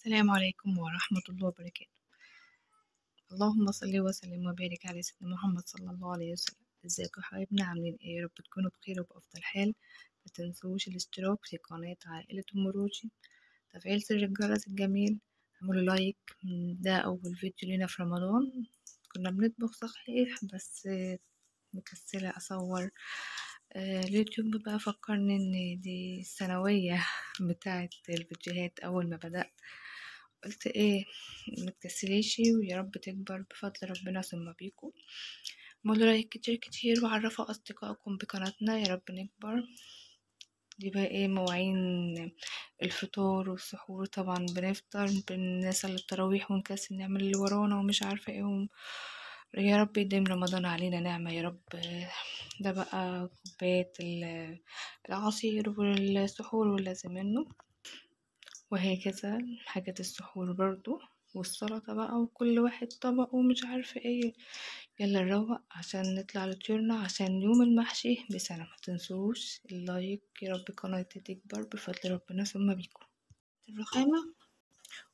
السلام عليكم ورحمة الله وبركاته. اللهم صل وسلم وبارك على سيدنا محمد صلى الله عليه وسلم. ازيكم يا حبايبنا، عاملين ايه؟ يا رب تكونوا بخير وبأفضل حال. ما تنسوش الاشتراك في قناة عائلة أم روجي، تفعيل زر الجرس الجميل، اعملوا لايك. ده أول فيديو لنا في رمضان. كنا بنطبخ صحيح بس مكسلة أصور. اليوتيوب بقى فكرني ان دي الثانوية بتاعة الفيديوهات. أول ما بدأت قلت ايه، متكسليش ويا رب تكبر بفضل ربنا ثم بيكم. اعملوا لايك كتير كتير وعرفوا اصدقائكم بقناتنا، يا رب نكبر. دي بقى ايه مواعين الفطور والسحور. طبعا بنفطر، بنصلي التراويح ونكسل نعمل اللي ورانا ومش عارفه ايه. يا رب يديم رمضان علينا نعمه يا رب. ده بقى كوبايه العصير والسحور واللازم منه، وهكذا حاجات السحور برضو والسلطة بقى، وكل واحد طبق ومش عارفة ايه. يلا نروق عشان نطلع لطيورنا، عشان يوم المحشي بسنة. ما تنسوش اللايك، يا رب قناتي تكبر بفضل ربنا ثم بيكم. الرخامة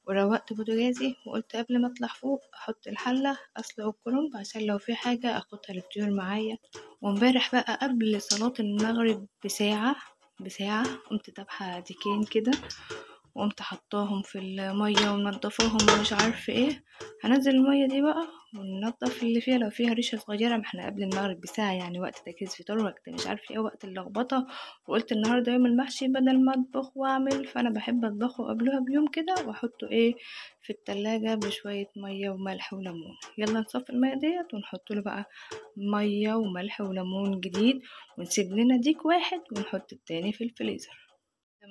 وروقت بوتاجازي، وقلت قبل ما اطلع فوق احط الحلة اسلق الكرنب عشان لو في حاجة اخدها للطيور معايا. وامبارح بقى قبل صلاة المغرب بساعة قمت دابحة ديكين كده، وقمت حطاهم في المية ومنضفاهم ومش عارفه ايه. هنزل المية دي بقى وننضف اللي فيها لو فيها ريشة صغيرة. ما احنا قبل المغرب بساعة، يعني وقت تجهيز فطار، وقت مش عارفه ايه، وقت اللخبطة. وقلت النهاردة يوم المحشي، بدل ما اطبخ واعمل، فانا بحب اطبخه قبلها بيوم كده واحطه ايه في التلاجة بشوية مية وملح وليمون. يلا نصفي المية ديت ونحط له بقى مية وملح وليمون جديد، ونسيب لنا ديك واحد ونحط التاني في الفريزر.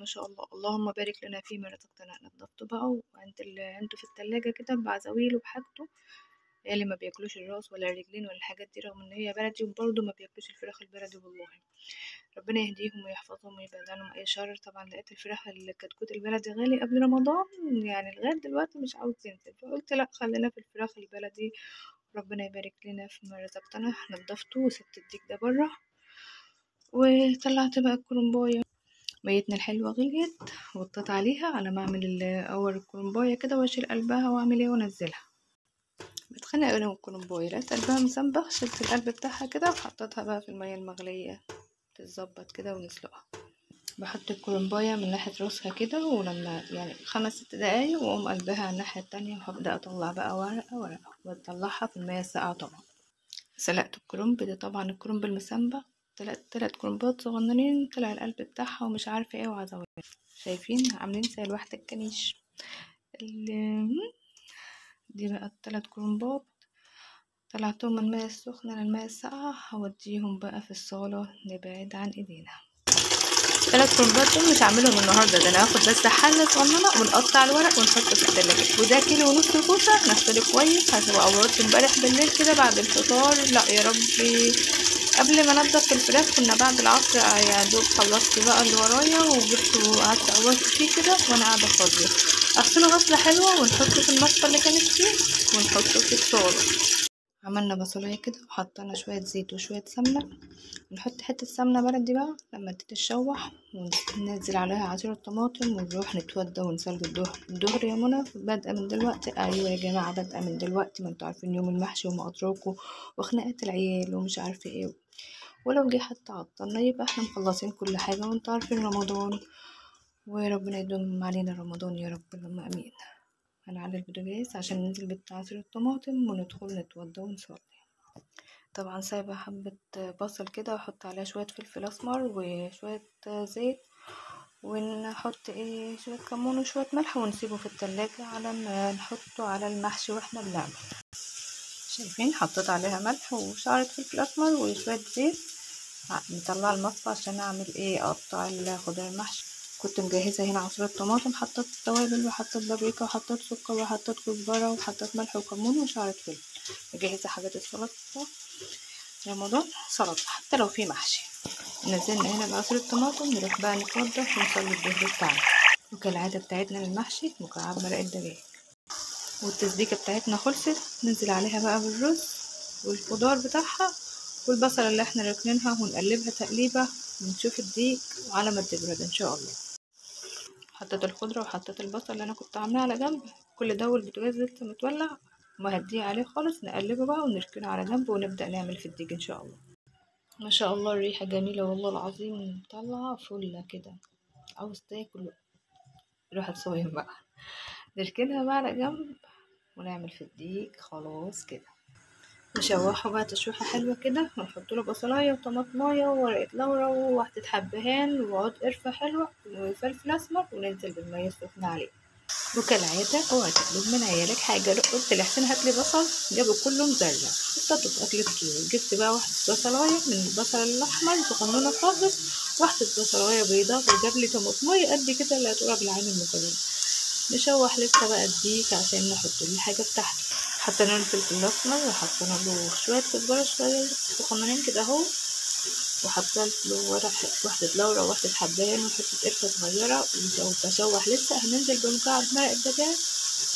ما شاء الله، اللهم بارك لنا فيما رزقتنا. نضفته بقى وعند عنده في التلاجة كده بعزويله بحاجته. اللي ما بياكلوش الراس ولا الرجلين ولا الحاجات دي، رغم ان هي بلدي، وبرضه ما بياكلوش الفراخ البلدي والله. ربنا يهديهم ويحفظهم ويبعد عنهم اي شر. طبعا لقيت الفراخ الكتكوت البلدي غالي قبل رمضان، يعني لغايه دلوقتي مش عاوز ينزل، فقلت لا خلينا في الفراخ البلدي. ربنا يبارك لنا فيما رزقتنا. نضفته وسبت الديك ده بره، وطلعت بقى الكرنبايه. ميتنا الحلوة غليت، وطيت عليها على ما اعمل اور الكرنباية كده واشيل قلبها واعمل ايه وانزلها. بتخنق انا من الكرنباية، لقيت قلبها مسنبخ، شلت القلب بتاعها كده وحطيتها بقى في المية المغلية تتظبط كده ونسلقها. بحط الكرنباية من ناحية راسها كده، ولما يعني 5 6 دقايق واقوم قلبها على الناحية التانية، وهبدأ اطلع بقى ورقة ورقة واطلعها في المية الساقعة. طبعا سلقت الكرنب ده، طبعا الكرنب المسنبخ، تلات كرنبات صغننين، طلع القلب بتاعها ومش عارفة ايه وعزوات. شايفين عاملين زي الواحدة الكنيش. دي بقى التلات كرنبات طلعتهم من الماء السخنة للماء الساقعة، هوديهم بقى في الصالة نبعد عن ايدينا. 3 كرنبات دول مش هعملهم النهارده، ده انا هاخد بس حلة صغننة ونقطع الورق ونحطه في التلاجة. وده 1.5 كيلو كوسة نغسله كويس، هسيبه عورت امبارح بالليل كده بعد الفطار. لا يا ربي، قبل ما انضف الفراخ كنا بعد العصر يا دوب خلصت بقى اللي ورايا وجبته وقعدت عورت فيه كده وانا قاعدة فاضية. اغسله غسلة حلوة ونحطه في المصفى اللي كانت فيه ونحطه في الصالة. عملنا بصلاية كده وحطينا شوية زيت وشوية سمنة، نحط حتة سمنة بلدي بقى لما تتشوح، وننزل عليها عصير الطماطم، ونروح نتودى ونصلي الظهر يا منى. بادئة من دلوقتي، ايوه يا جماعة بادئة من دلوقتي، ما انتوا عارفين يوم المحشي وما ادراكوا وخناقات العيال ومش عارفة ايه. ولو جه حتى عطلنا يبقى احنا مخلصين كل حاجة، وانتوا عارفين رمضان، وربنا يدوم علينا رمضان يا رب اللهم امين. هنعلي البوتاجاز عشان ننزل بعصير الطماطم وندخل نتوضى ونصلي. طبعا سايبة حبة بصل كده واحط عليها شوية فلفل اسمر وشوية زيت، ونحط ايه شوية كمون وشوية ملح، ونسيبه في التلاجة على ما نحطه على المحشي واحنا بنعمل. شايفين حطيت عليها ملح وشعرة فلفل اسمر وشوية زيت. نطلع المصفى عشان اعمل ايه اقطع الخضار المحشي. كنت مجهزة هنا عصير الطماطم، حطيت توابل وحطيت بابريكا وحطيت سكر وحطيت كزبرة وحطيت ملح وكمون وشعرة فلفل. مجهزة حاجات السلطة رمضان، سلطة حتى لو في محشي. نزلنا هنا بعصير الطماطم، نروح بقى نتوضى ونصلي الظهر بتاعنا. وكالعادة بتاعتنا للمحشي مكعب مرقة دجاج. والتسبيكة بتاعتنا خلصت، ننزل عليها بقى بالرز والخضار بتاعها والبصلة اللي احنا راكنينها، ونقلبها تقليبة ونشوف الدقيق على ما تبرد ان شاء الله. حطيت الخضرة وحطيت البصل اللي انا كنت عاملاه على جنب، كل ده والبوتاجاز لسه متولع، وهديه عليه خالص، نقلبه بقى ونركنه على جنب ونبدأ نعمل في الديك ان شاء الله. ما شاء الله الريحة جميلة والله العظيم، طالعة فلة كده، عاوز تاكل روح تصويم بقى. نركنها بقى على جنب ونعمل في الديك خلاص كده. نشوحه بقى تشويحة حلوة كده، ونحط له بصلاية وطماطماية وورقة لورا وواحدة حبهان وعود قرفة حلوة وفلفل أسمر، وننزل بالمية السخنة عليه. وكالعادة اوعى تطلب من عيالك حاجة، لو قلت لحسين هاتلي بصل جابوا كله مزرع، حطيته في أكل الطيور. جبت بقى واحدة بصلاية من البصل الأحمر صغنونة خالص، واحدة بصلاية بيضاء، وجاب لي طماطماية قد كده اللي هتقرا بالعين المكرونة. نشوح لسه بقى الديك عشان نحط له الحاجة بتاعته. حطينا له الفلفل الأسمر، وحطينا له شوية كزبرة شوية صغننين كده اهو، وحطيت له واحدة لورا وواحدة حبان وحتة قرفة صغيرة، وبشوح لسه. هننزل بمكعب مرق الدجاج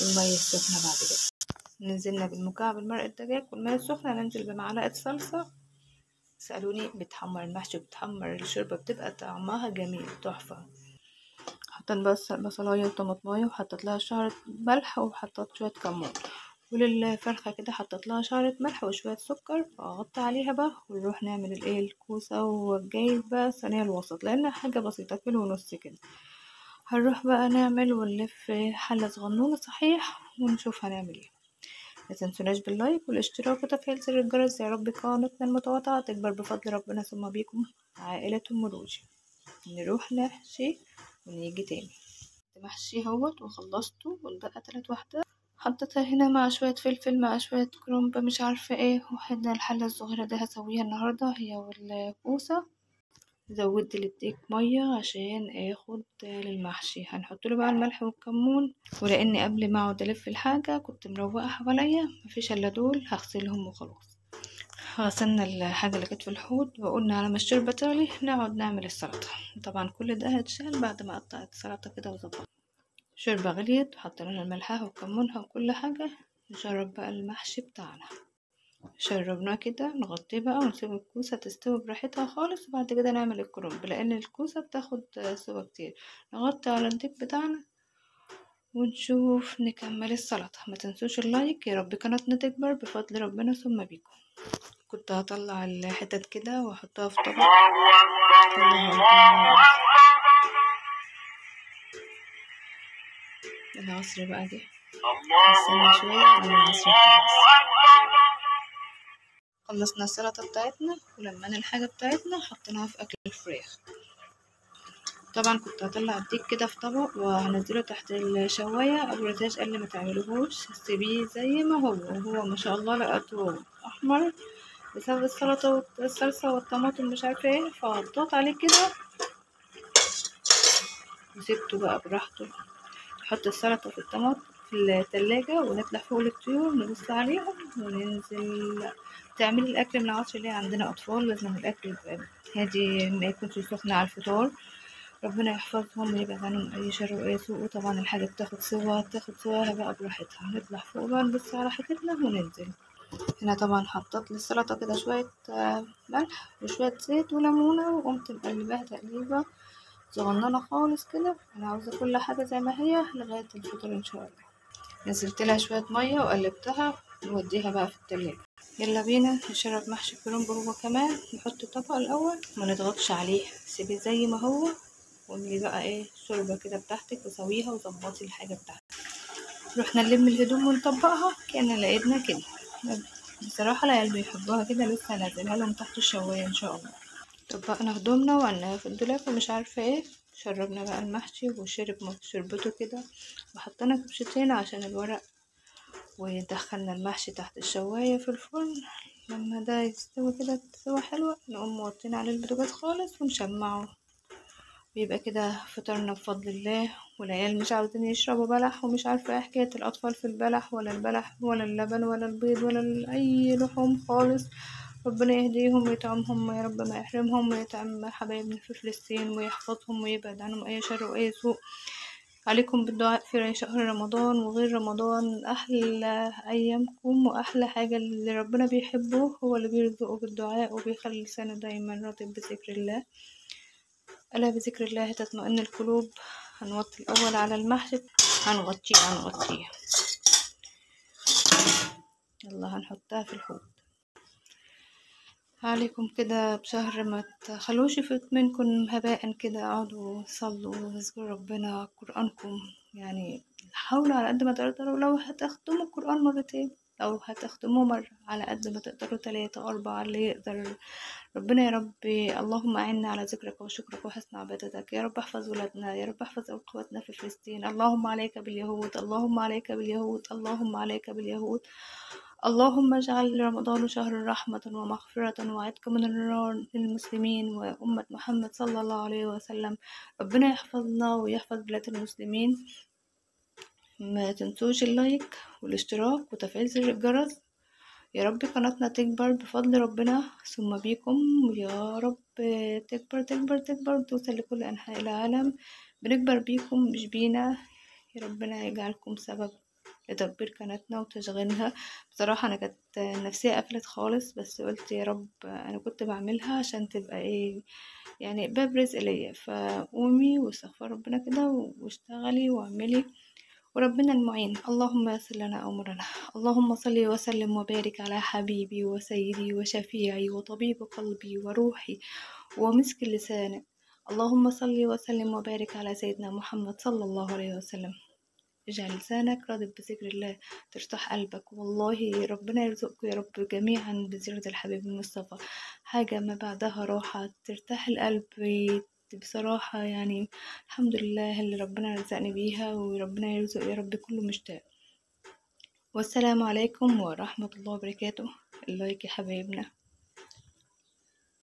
والمية السخنة بعد كده. نزلنا بالمكعب مرق الدجاج والمية السخنة، ننزل بمعلقة صلصة. سألوني بتحمر المحشي بتحمر الشوربة بتبقى طعمها جميل تحفة. حطيت بس بصلاية وطماطماية، وحطيت لها شعرة ملح، وحطيت شوية كمون، وللفرخة كده حطيت لها شعرة ملح وشوية سكر، واغطي عليها بقى ونروح نعمل الكوسة. وجايبة صينية الوسط لان حاجة بسيطة، كيلو ونص كده. هنروح بقى نعمل ونلف حلة صغنونة صحيح، ونشوف هنعمل ايه. متنسوناش باللايك والاشتراك وتفعيل زر الجرس، يا رب قناتنا المتواضعة تكبر بفضل ربنا ثم بيكم عائلة مروجي. نروح نحشي ونيجي تاني. محشي اهوت وخلصته، والبقى 3 وحدات حطيتها هنا مع شوية فلفل مع شوية كرنب مش عارفة ايه. وحدنا الحلة الصغيرة دي هسويها النهاردة هي والكوسة. زودت للديك مية عشان اخد للمحشي. هنحط له بقى الملح والكمون، ولاني قبل ما اقعد الف الحاجة كنت مروقة حواليا مفيش الا دول، هغسلهم وخلاص. غسلنا الحاجة اللي كانت في الحوض، وقلنا على ما الشوربة تغلي نقعد نعمل السلطة. طبعا كل ده هيتشال بعد ما قطعت السلطة كده وظبطت. شوربة غليت وحطينا لها ملحها وكمونها وكل حاجة. نجرب بقى المحشي بتاعنا. شربناه كده نغطيه بقى ونسيب الكوسة تستوي براحتها خالص، وبعد كده نعمل الكرنب لان الكوسة بتاخد سوا كتير. نغطي على الديك بتاعنا ونشوف نكمل السلطة. ما تنسوش اللايك، يا رب قناتنا تكبر بفضل ربنا ثم بيكم. كنت هطلع الحتت كده واحطها في طبق. الله أكبر. العصر بقى جه، استنى شوية على العصر خلصنا السلطة بتاعتنا، ولما الحاجة بتاعتنا حطيناها في أكل الفراخ. طبعا كنت هطلع الديك كده في طبق وهنزله تحت الشواية. أبو رتاش قال لي ما تعملوهوش، سيبيه زي ما هو، وهو ما شاء الله لقيته أحمر بسبب السلطة والصلصة والطماطم مش عارفة ايه، فغطيت عليه كده وسيبته بقى براحته. نحط السلطة في الطماطم في التلاجة ونطلع فوق للطيور نبص عليهم وننزل. تعملي الأكل من العصر ليه؟ عندنا أطفال لازم الأكل يبقى هادي، ما يكونش سخن على الفطار. ربنا يحفظهم ويبعد عنهم أي شر وأي سوء. وطبعا الحاجة بتاخد سواها بقى براحتها. نطلع فوق بقى نبص على حاجتنا وننزل. هنا طبعا حطيت للسلطة كده شوية ملح وشوية زيت وليمونة، وقمت مقلباها تقليبة صغننة خالص كده. أنا عاوزة كل حاجة زي ما هي لغاية الفطور إن شاء الله. نزلت لها شوية مية وقلبتها نوديها بقى في التلاجة. يلا بينا نشرب محشي كرنب هو كمان. نحط الطبق الأول ما نضغطش عليه، سيبيه زي ما هو، واملي بقى ايه شوربة كده بتاعتك وسويها وظبطي الحاجة بتاعتك. رحنا نلم الهدوم ونطبقها كأن لقيتنا كده. بصراحة العيال بيحبوها كده، لسه هنزلها لهم تحت الشواية ان شاء الله. طبقنا هدومنا وقلناها في الدولاب ومش عارفة ايه. شربنا بقى المحشي وشرب شربته كده، وحطينا كبشتين عشان الورق، ودخلنا المحشي تحت الشواية في الفرن. لما ده يستوي كده سوا حلوة نقوم موطين عليه البوتاجاز خالص ونشمعه، بيبقى كده فطرنا بفضل الله. والعيال مش عاوزين يشربوا بلح ومش عارفة ايه حكاية الأطفال في البلح ولا البلح ولا اللبن ولا البيض ولا أي لحوم خالص. ربنا يهديهم ويطعمهم يا رب، ما يحرمهم، ويطعم حبايبنا في فلسطين ويحفظهم ويبعد عنهم أي شر وأي سوء. عليكم بالدعاء في شهر رمضان وغير رمضان. أحلى أيامكم وأحلى حاجة اللي ربنا بيحبه هو اللي بيرزقه بالدعاء وبيخلي لسانه دايما رطب بذكر الله. ألا بذكر الله تطمئن القلوب. هنوطي الأول على المحشي، هنغطيه يلا هنحطها في الحوض. عليكم كده بشهر ما تخلوش يفوت منكم هباء كده، اقعدوا صلوا واذكروا ربنا قرآنكم، يعني حاولوا على قد ما تقدروا. لو هتختموا القرآن مرتين، لو هتختموه مرة، على قد ما تقدروا 3 4 اللي يقدر. ربنا يا رب اللهم أعنا على ذكرك وشكرك وحسن عبادتك. يا رب احفظ ولادنا، يا رب احفظ أخواتنا في فلسطين. اللهم عليك باليهود، اللهم عليك باليهود، اللهم عليك باليهود. اللهم اجعل رمضان شهر رحمة ومغفرة وعتق من النار للمسلمين وأمة محمد صلى الله عليه وسلم. ربنا يحفظنا ويحفظ بلاد المسلمين. ما تنسوش اللايك والاشتراك وتفعيل زر الجرس. يا رب قناتنا تكبر بفضل ربنا ثم بيكم، يا رب تكبر تكبر تكبر وتوصل لكل أنحاء العالم. بنكبر بيكم مش بينا. يا ربنا يجعلكم سبب لتكبير قناتنا وتشغيلها. بصراحة أنا كانت نفسية قفلت خالص، بس قلت يا رب أنا كنت بعملها عشان تبقى إيه، يعني باب رزق ليا. فقومي واستغفر ربنا كده واشتغلي واعملي وربنا المعين. اللهم يسر لنا أمرنا. اللهم صل وسلم وبارك على حبيبي وسيدي وشفيعي وطبيب قلبي وروحي ومسك لساني. اللهم صل وسلم وبارك على سيدنا محمد صلى الله عليه وسلم. اجعل لسانك راضب بذكر الله ترتاح قلبك. والله ربنا يرزقكم يا رب جميعا بزيارة الحبيب المصطفى، حاجة ما بعدها راحة ترتاح القلب بصراحة. يعني الحمد لله اللي ربنا رزقني بيها، وربنا يرزق يا رب كله مشتاق. والسلام عليكم ورحمة الله وبركاته. اللايك يا حبايبنا.